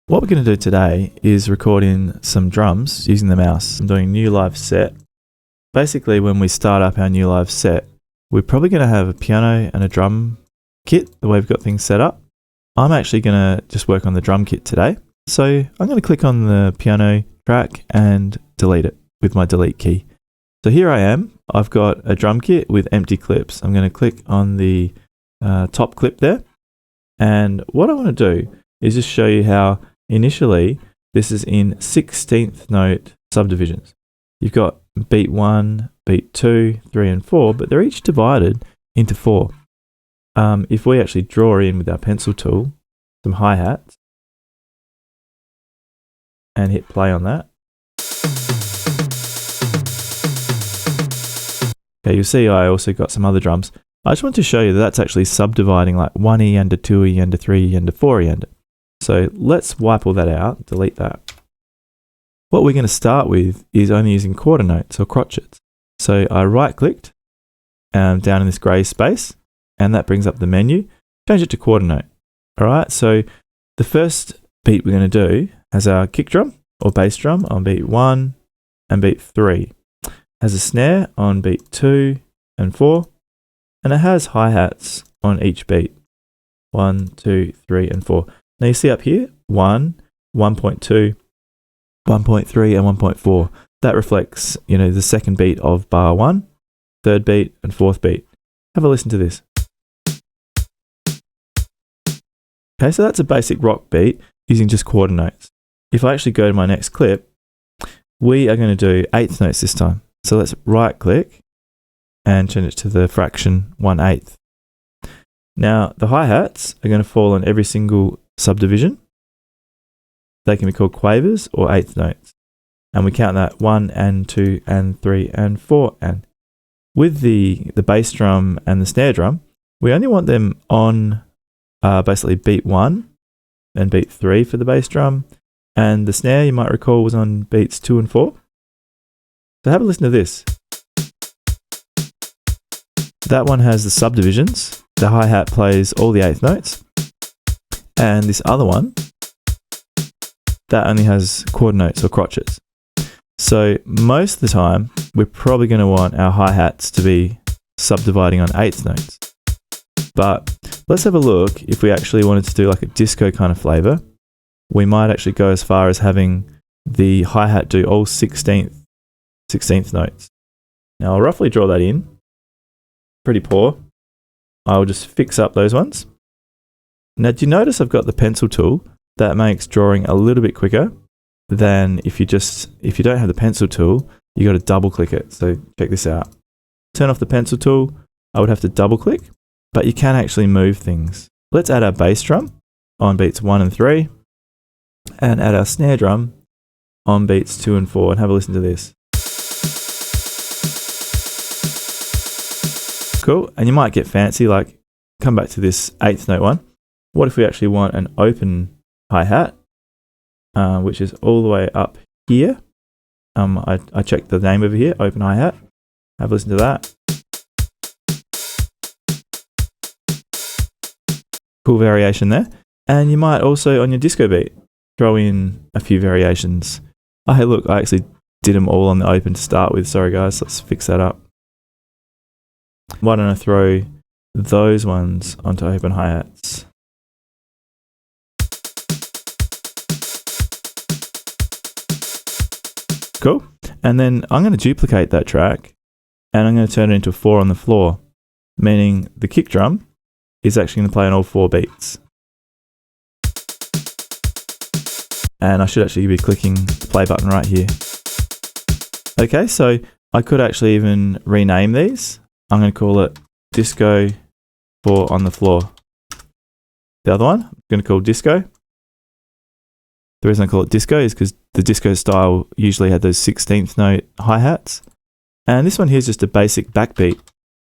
What we're going to do today is record in some drums using the mouse. I'm doing new live set. Basically, when we start up our new live set, we're probably going to have a piano and a drum kit, the way we've got things set up. I'm actually going to just work on the drum kit today. So I'm going to click on the piano track and delete it with my delete key. So here I am. I've got a drum kit with empty clips. I'm going to click on the top clip there. And what I want to do is just show you how initially this is in 16th note subdivisions. You've got beat 1, beat 2, 3 and 4, but they're each divided into 4. If we actually draw in with our pencil tool some hi-hats and hit play on that, okay, you'll see I also got some other drums. I just want to show you that that's actually subdividing like 1E and a 2E and a 3E and a 4E and. So let's wipe all that out, delete that. What we're going to start with is only using quarter notes or crotchets. So I right clicked down in this grey space and that brings up the menu. Change it to quarter note. All right, so the first beat we're going to do has our kick drum or bass drum on beat 1 and beat 3. Has a snare on beat 2 and 4. And it has hi-hats on each beat. 1, 2, 3 and 4. Now you see up here, 1, 1.2, 1.3 and 1.4. That reflects, the second beat of bar 1, third beat and fourth beat. Have a listen to this. Okay, so that's a basic rock beat using just quarter notes. If I actually go to my next clip, we are going to do eighth notes this time. So let's right click and change it to the fraction 1/8. Now the hi-hats are going to fall on every single subdivision. They can be called quavers or eighth notes. And we count that 1 and 2 and 3 and 4 and. With the bass drum and the snare drum, we only want them on basically beat 1 and beat 3 for the bass drum. And the snare, you might recall, was on beats 2 and 4. So have a listen to this. That one has the subdivisions. The hi-hat plays all the eighth notes. And this other one, that only has quarter notes or crotchets. So most of the time, we're probably going to want our hi-hats to be subdividing on eighth notes. But let's have a look. If we actually wanted to do like a disco kind of flavor, we might actually go as far as having the hi-hat do all 16th notes. Now I'll roughly draw that in. Pretty poor. I'll just fix up those ones. Now, do you notice I've got the pencil tool? That makes drawing a little bit quicker than if you don't have the pencil tool, you got to double click it. So check this out. Turn off the pencil tool. I would have to double click, but you can actually move things. Let's add our bass drum on beats 1 and 3 and add our snare drum on beats 2 and 4 and have a listen to this. Cool. And you might get fancy, like come back to this eighth note one. What if we actually want an open hi-hat, which is all the way up here? I checked the name over here, open hi-hat. Have a listen to that. Cool variation there. And you might also, on your disco beat, throw in a few variations. Oh, hey, look, I actually did them all on the open to start with. Sorry, guys. Let's fix that up. Why don't I throw those ones onto open hi-hats? Cool. And then I'm going to duplicate that track and I'm going to turn it into a 4 on the floor, meaning the kick drum is actually going to play on all 4 beats. And I should actually be clicking the play button right here. Okay, so I could actually even rename these. I'm going to call it Disco 4 on the floor. The other one, I'm going to call Disco. The reason I call it disco is because the disco style usually had those 16th note hi-hats. And this one here is just a basic backbeat,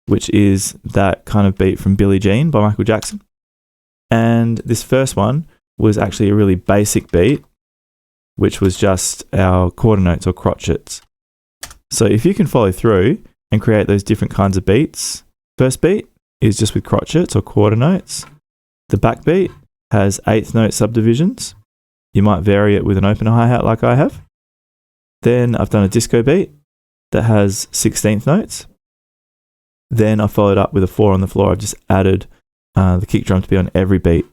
which is that kind of beat from Billie Jean by Michael Jackson. And this first one was actually a really basic beat, which was just our quarter notes or crotchets. So if you can follow through and create those different kinds of beats, first beat is just with crotchets or quarter notes. The backbeat has eighth note subdivisions. You might vary it with an open hi-hat like I have. Then I've done a disco beat that has 16th notes. Then I followed up with a 4 on the floor. I've just added the kick drum to be on every beat.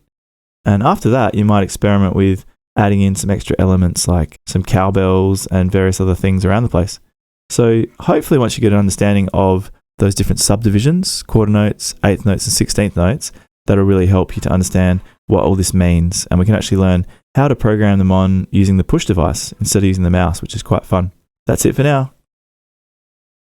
And after that, you might experiment with adding in some extra elements like some cowbells and various other things around the place. So hopefully once you get an understanding of those different subdivisions, quarter notes, eighth notes and 16th notes, that'll really help you to understand what all this means. And we can actually learn how to program them on using the push device instead of using the mouse, which is quite fun. That's it for now.